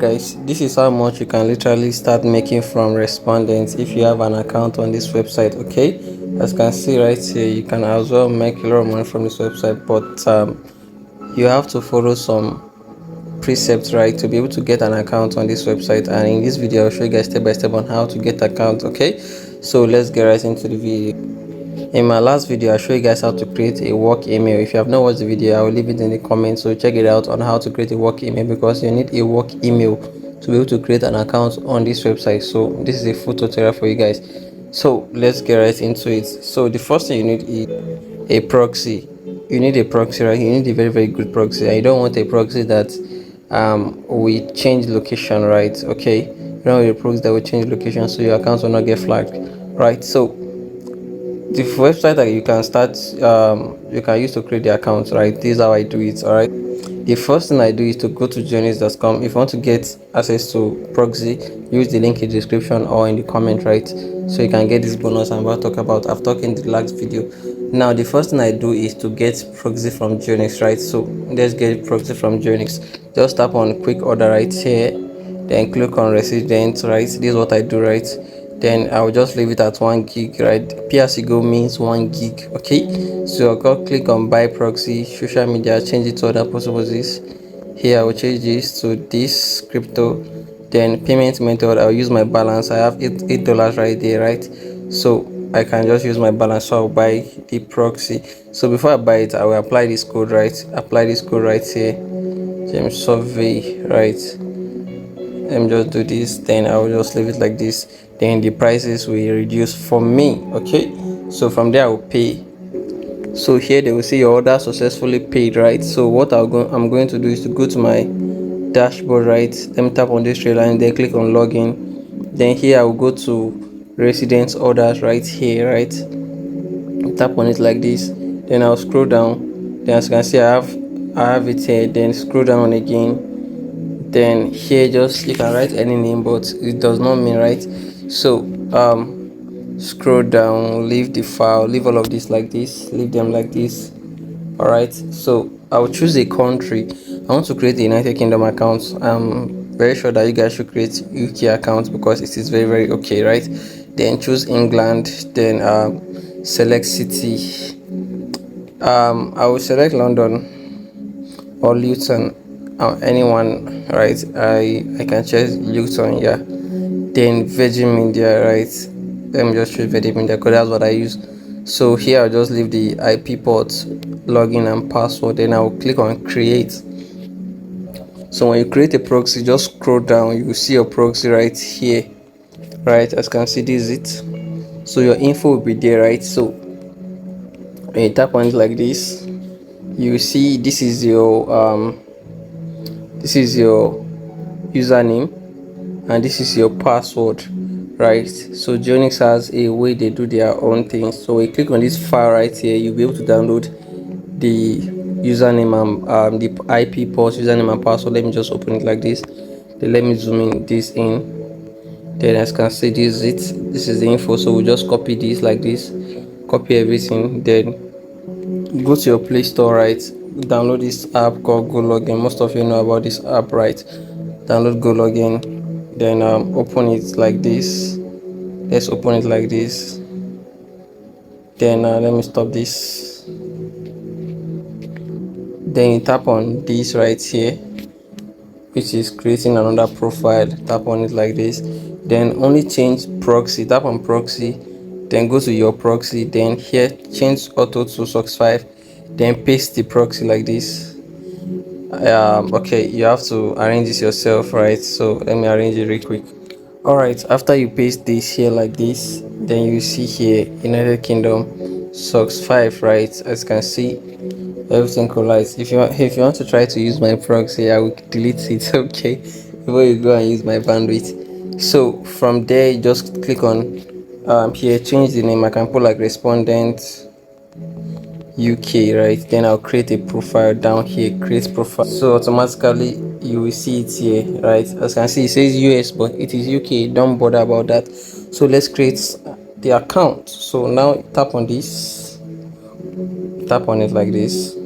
Guys, this is how much you can literally start making from Respondent if you have an account on this website. Okay, as you can see right here, you can as well make a lot of money from this website, but you have to follow some precepts, right, to be able to get an account on this website. And in this video I'll show you guys step by step on how to get account. Okay, so let's get right into the video. In my last video, I showed you guys how to create a work email. If you have not watched the video, I will leave it in the comments, so check it out on how to create a work email, because you need a work email to be able to create an account on this website. So this is a full tutorial for you guys. So let's get right into it. So the first thing you need is a proxy. You need a proxy, right? You need a very good proxy, and you don't want a proxy that will change location, right? Okay, you don't want a proxy that will change location, so your account will not get flagged, right? So the website that you can start, you can use to create the account, right? This is how I do it. All right, the first thing I do is to go to journeys.com. If you want to get access to Proxy, use the link in the description or in the comment, right? So you can get this bonus I'm about to talk about. I've talked in the last video. Now the first thing I do is to get Proxy from journeys, right? So let's get Proxy from journeys. Just tap on quick order right here, then click on resident, right? This is what I do, right? Then I'll just leave it at 1 gig, right? PRC means 1 gig. Okay, so I'll go click on buy proxy, social media, change it to other possibilities. Here I will change this to this crypto. Then payment method, I'll use my balance. I have $8 right there, right? So I can just use my balance, so I'll buy the proxy. So before I buy it, I will apply this code, right? Apply this code right here, James Survey, right? Let me just do this, then I will just leave it like this. Then the prices will reduce for me. Okay, so from there I will pay. So here they will say your order successfully paid, right? So what I'm going to do is to go to my dashboard, right? Let me tap on this trailer and then click on login. Then here I will go to residence orders right here, right? Tap on it like this. Then I'll scroll down. Then as you can see, I have it here. Then scroll down again. Then here, just you can write any name, but it does not mean, right? So scroll down, leave the file, leave all of this like this, leave them like this. All right, so I'll choose a country. I want to create the United Kingdom account. I'm very sure that you guys should create UK account because it is very okay, right? Then choose England. Then select city. I will select London or Luton, anyone, right? I can choose Luton, yeah. Then Virgin Media, right? Let me just choose Virgin Media because that's what I use. So here I'll just leave the IP port, login and password. Then I'll click on create. So when you create a proxy, just scroll down, you will see your proxy right here, right? As you can see, this is it. So your info will be there, right? So when you tap on it like this, you see this is your username and this is your password, right? So Jonix has a way they do their own things. So we click on this file right here, you'll be able to download the username and the IP port, username and password. Let me just open it like this. Then let me zoom in this in. Then as you can see, this is it. This is the info. So we'll just copy this like this, copy everything, then go to your Play Store, right? Download this app called GoLogin. Most of you know about this app, right? Download GoLogin, then open it like this. Let's open it like this. Then let me stop this. Then you tap on this right here, which is creating another profile. Tap on it like this. Then only change proxy. Tap on proxy, then go to your proxy. Then here change auto to socks 5. Then paste the proxy like this. Okay, you have to arrange this yourself, right? So let me arrange it real quick. All right, after you paste this here like this, then you see here United Kingdom socks 5, right? As you can see, everything collides. If you want to try to use my proxy, I will delete it. Okay, before you go and use my bandwidth. So from there, you just click on here, change the name. I can put like Respondent UK, right? Then I'll create a profile down here, create profile. So automatically you will see it here, right? As you can see, it says US, but it is UK. Don't bother about that. So let's create the account. So now tap on this, tap on it like this.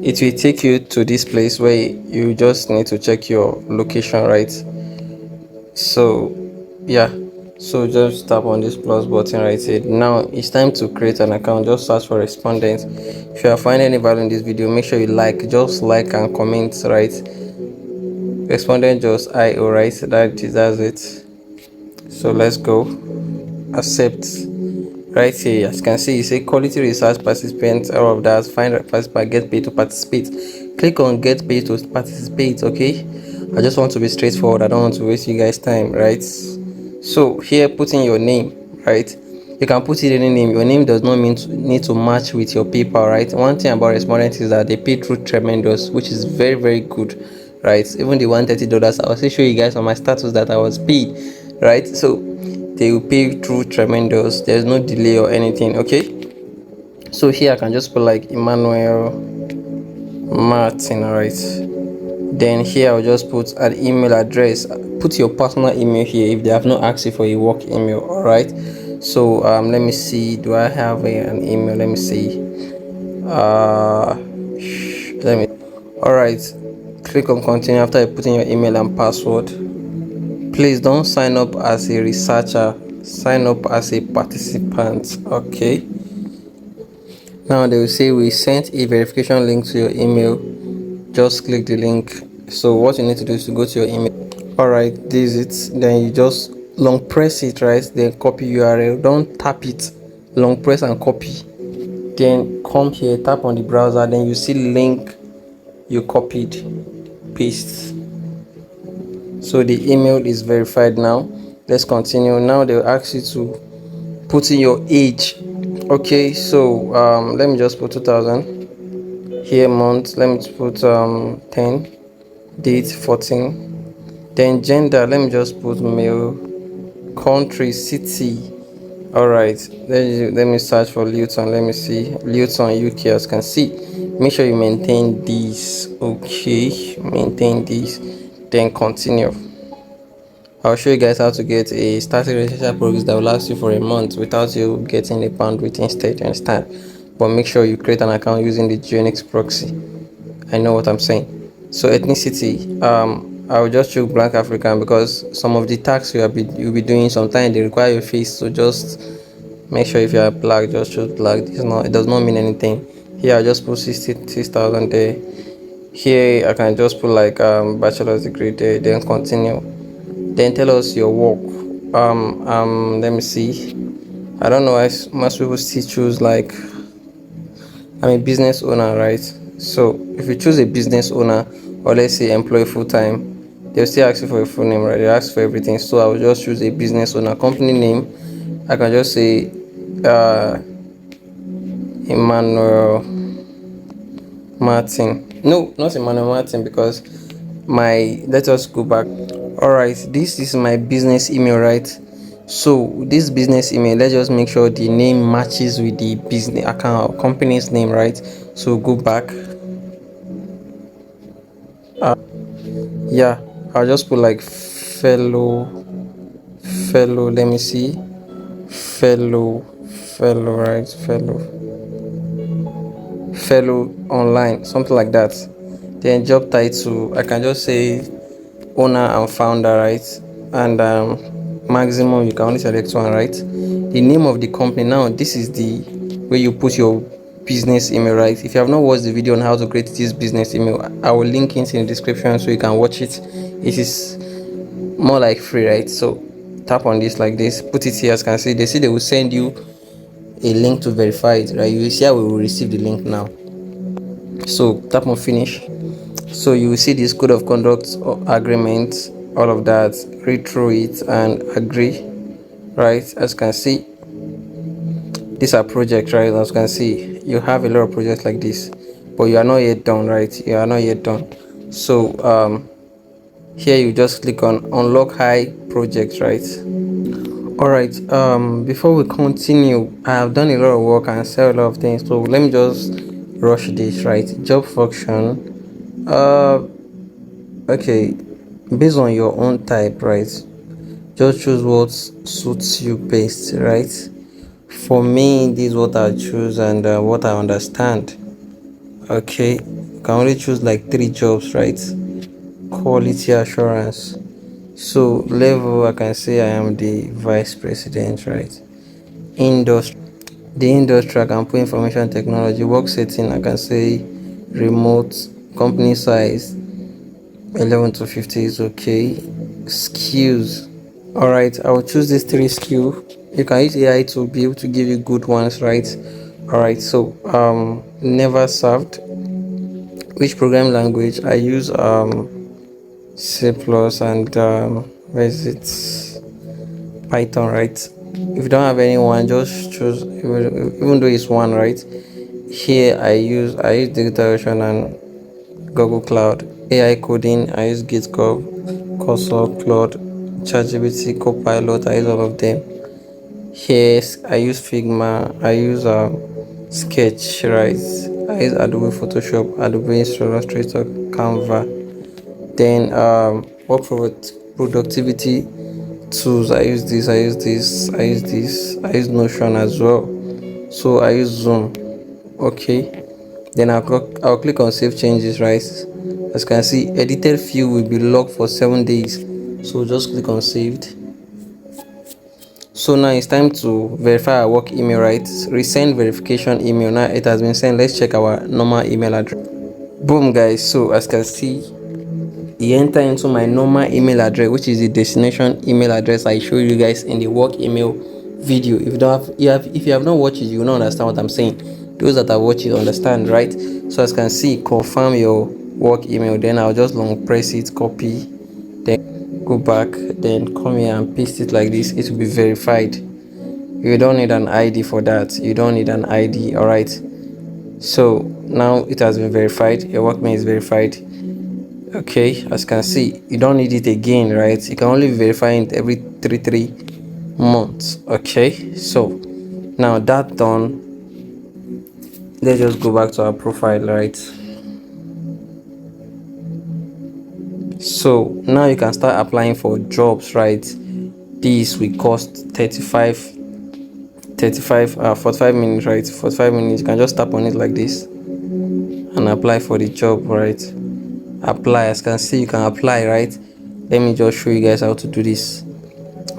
it will take you to this place where you just need to check your location, right? So yeah, so just tap on this plus button right here. Now it's time to create an account. Just search for Respondent. If you are finding any value in this video, make sure you just like and comment, right? Respondent just IO, right? That's it. So let's go. Accept. Right here, as you can see, you say quality research participants, all of that. Find participant, get paid to participate. Click on get paid to participate. Okay, I just want to be straightforward. I don't want to waste you guys time, right? So here, put in your name, right? You can put in any name. Your name does not need to match with your PayPal, right? One thing about Respondent is that they pay through tremendous, which is very, very good, right? Even the $130, I will still show you guys on my status that I was paid, right? So they will pay through tremendous. There's no delay or anything. Okay, so here I can just put like Emmanuel Martin, alright. Then here I'll just put an email address. Put your personal email here if they have not asked you for a work email, alright. So let me see, do I have an email? Let me see. Let me Alright, click on continue after you put in your email and password. Please don't sign up as a researcher, sign up as a participant. Okay, now they will say we sent a verification link to your email. Just click the link. So what you need to do is to go to your email. Alright, this is it. Then you just long press it, right? Then copy URL. Don't tap it, long press and copy. Then come here, tap on the browser, then you see link you copied, paste. So the email is verified now. Let's continue. Now they'll ask you to put in your age. Okay, so let me just put 2000 here, month, let me put 10, date 14, then gender, let me just put male, country, city. All right, let me search for Luton. Let me see Luton, UK. As you can see, make sure you maintain this. Okay, maintain this, then continue. I'll show you guys how to get a static relationship progress that will last you for a month without you getting a bandwidth instead, you understand? But make sure you create an account using the GNX proxy. I know what I'm saying. So ethnicity, I will just choose black African because some of the tasks you'll be doing sometimes they require your face. So just make sure if you are black, just choose black. It does not mean anything. Here I'll just put 66,000 there. Here I can just put like bachelor's degree there, then continue. Then tell us your work. Let me see. I don't know why most people still choose like I'm a business owner, right? So if you choose a business owner or let's say employee full time, they'll still ask you for a full name, right? They ask for everything. So I will just choose a business owner. Company name, I can just say Emmanuel Martin. No, not Emmanuel Martin because let us go back. Alright, this is my business email, right? So this business email, let's just make sure the name matches with the business account company's name, right? So go back. Yeah, I'll just put like fellow, let me see, fellow, right? Fellow online, something like that. Then job title, I can just say owner and founder, right? And maximum you can only select one, right? The name of the company, now this is the where you put your business email, right? If you have not watched the video on how to create this business email, I will link it in the description so you can watch it. It is more like free, right? So tap on this like this, put it here. As you can see, they will send you a link to verify it, right? You will see how we will receive the link now. So tap on finish. So you will see this code of conduct or agreement, all of that. Read through it and agree, right? As you can see, these are projects, right? As you can see, you have a lot of projects like this, but you are not yet done, right? You are not yet done. So here you just click on unlock high projects, right? All right, before we continue, I have done a lot of work and said a lot of things, so let me just rush this, right? Job function, okay, based on your own type, right? Just choose what suits you best, right? For me, this is what I choose and what I understand. Okay, can only choose like 3 jobs, right? Quality assurance. So level, I can say I am the vice president, right? Industry, the industry, I can put information technology. Work setting, I can say remote. Company size 11 to 50 is okay. Skills, all right, I will choose these 3 skills. You can use AI to be able to give you good ones, right? All right, so never served. Which programming language I use? C plus and where is it, Python, right? If you don't have anyone, just choose, even though it's one, right? Here I use DigitalOcean and Google Cloud. AI coding, I use GitHub, Cursor, Cloud, ChatGPT, Copilot, I use all of them. Here I use Figma, I use Sketch, right? I use Adobe Photoshop, Adobe Illustrator, Canva. Then work productivity tools, I use this, I use this, I use this, I use Notion as well. So I use Zoom. Okay. Then I'll click on save changes, right? As you can see, edited field will be locked for 7 days. So just click on saved. So now it's time to verify our work email, right? Resend verification email. Now it has been sent. Let's check our normal email address. Boom, guys. So as you can see, you enter into my normal email address, which is the destination email address I showed you guys in the work email video. If you have not watched it, you will not understand what I'm saying. Those that have watched it understand, right? So as you can see, confirm your work email. Then I'll just long press it, copy, then go back, then come here and paste it like this. It will be verified. You don't need an ID for that. You don't need an ID. All right. So now it has been verified. Your workman is verified. Okay, as you can see, you don't need it again, right? You can only verify it every three months. Okay, so now that done, let's just go back to our profile, right? So now you can start applying for jobs, right? This will cost 45 minutes, right? 45 minutes. You can just tap on it like this and apply for the job, right? Apply. As you can see, you can apply, right? Let me just show you guys how to do this.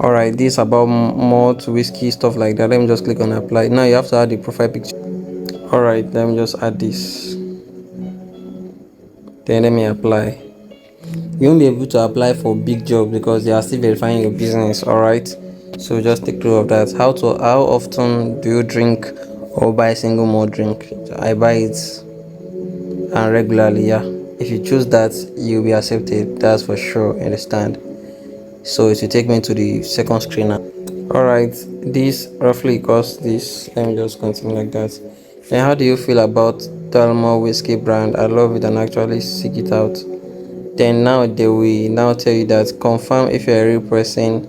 All right, this about malt whiskey, stuff like that. Let me just click on apply. Now you have to add the profile picture. All right, let me just add this, then let me apply. You won't be able to apply for big jobs because they are still verifying your business. All right, so just take note of that. How often do you drink or buy single malt drink? I buy it and regularly. Yeah, if you choose that, you'll be accepted, that's for sure. Understand? So it will take me to the second screen now. All right, this roughly costs this. Let me just continue like that. Then how do you feel about Dalmore whiskey brand? I love it and actually seek it out. Then now they will now tell you that confirm if you're a real person.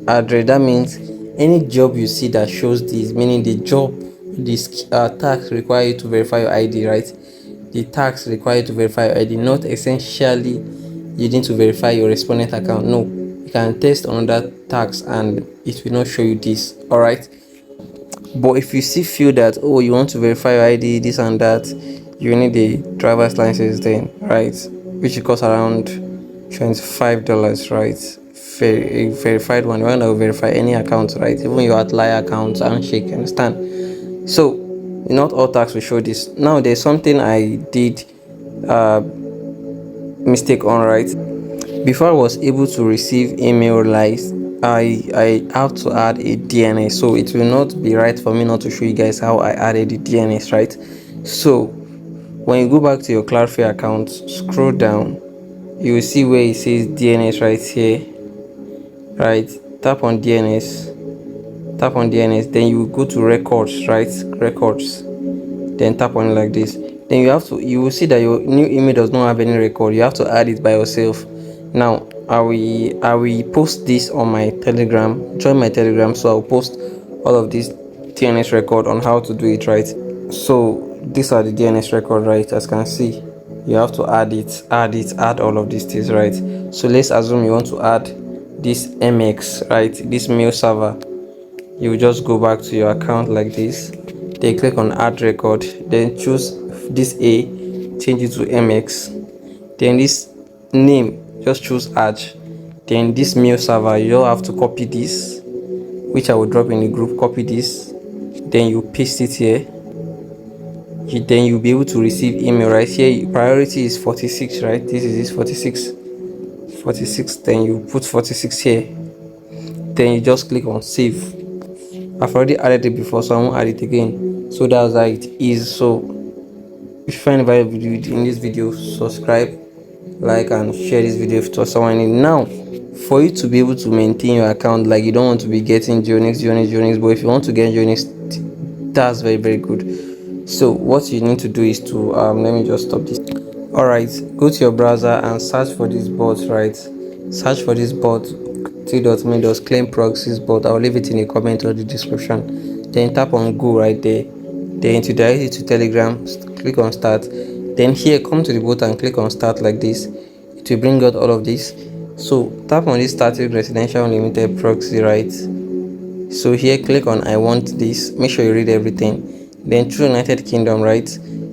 Address, that means any job you see that shows this, meaning the job, this tax require you to verify your ID, right? The tax require you to verify your ID, not essentially you need to verify your respondent account. No, you can test on that tax and it will not show you this. All right, but if you still feel that, oh, you want to verify your ID, this and that, you need a driver's license then, right? Which costs around $25, right? A verified one. You want to verify any account, right? Even your outlier accounts, handshake, understand? So not all tax will show this. Now there's something I did mistake on, right? Before I was able to receive email likes, I have to add a DNS, so it will not be right for me not to show you guys how I added the DNS, right? So when you go back to your Cloudflare account, scroll down, you will see where it says DNS right here, right? Tap on DNS, then you will go to records, right? Records, then tap on it like this. Then you will see that your new email does not have any record. You have to add it by yourself. Now I will post this on my Telegram. Join my Telegram, so I'll post all of this DNS record on how to do it, right? So these are the DNS record, right? As you can see, you have to add all of these things, right? So let's assume you want to add this MX, right? This mail server. You will just go back to your account like this, then click on add record, then choose this A, change it to MX. Then this name, just choose add. Then this mail server, you have to copy this, which I will drop in the group. Copy this, then you paste it here. Then you'll be able to receive email right here. Priority is 46, right? This is 46. Then you put 46 here. Then you just click on save. I've already added it before, so I won't add it again. So that's how it is. So if you find value in this video, subscribe, like, and share this video to someone in. Now, for you to be able to maintain your account, like, you don't want to be getting Geonix, but if you want to get Geonix, that's very, very good. So what you need to do is to let me just stop this. All right, go to your browser and search for this bot, right? Search for this bot, t.me claim proxies bot. I'll leave it in the comment or the description. Then tap on go right there. Then to direct it to Telegram, click on start. Then here, come to the bot and click on start like this. It will bring out all of this. So tap on this static residential unlimited proxy, right? So here, click on I want this. Make sure you read everything. Then choose United Kingdom, right?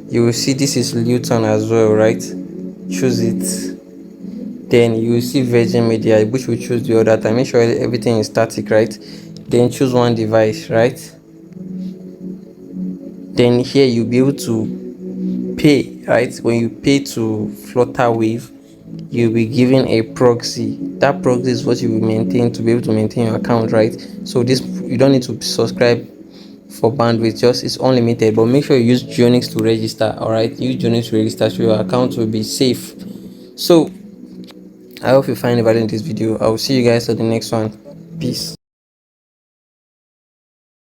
You will see this is Luton as well, right? Choose it. Then you will see Virgin Media, which we choose the other time. Make sure everything is static, right? Then choose one device, right? Then here you'll be able to pay, right? When you pay to Flutterwave, you'll be given a proxy. That proxy is what you will maintain to be able to maintain your account, right? So this, you don't need to subscribe for bandwidth, just it's unlimited, but make sure you use Geonix to register. All right, use Geonix to register so your account will be safe. So I hope you find value in this video. I will see you guys on the next one. Peace.